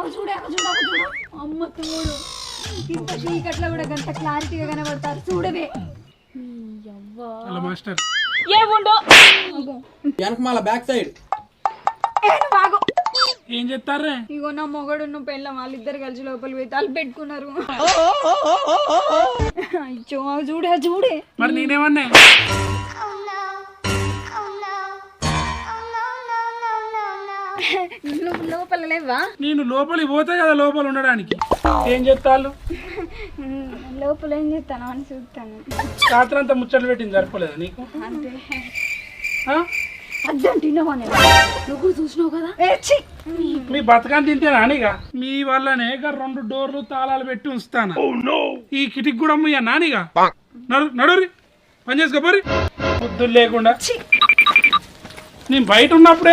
చూడే అమ్మ తోడు ఇంత చీకట్లో కూడా గంట క్లారిటీగా కనబడతారు చూడవే మాస్టర్ ఏముండో వెనకమాల బ్యాక్ సైడ్ బాగు ఏం చెప్తారే ఇగో నా మొగడు పెళ్ళం వాళ్ళిద్దరు కలిసి లోపల పోయి తలు పెట్టుకున్నారు అయ్యో చూడే మరి నేనేమన్నా లోపల లేవా నేను లోపలికి పోతే కదా లోపల ఉండడానికి ఏం చెప్తాళ్ళు లోపల ఏం చేస్తాను అని చూస్తాను రాత్రి అంతా ముచ్చట్లు పెట్టింది సరిపోలేదా నీకు అంతే ఆ? అర్జెంటీనా నువ్వు చూసినావు కదా మీ బతకాన్ని తింటేనా నానిగా మీ వల్లనే ఇక 2 డోర్లు తాళాలు పెట్టి ఉంచుతాను ఈ కిటికి కూడా అమ్మయ్యా నానిగా నడురి పని చేసుకోపోరి పొద్దులు లేకుండా నేను బయట ఉన్నప్పుడే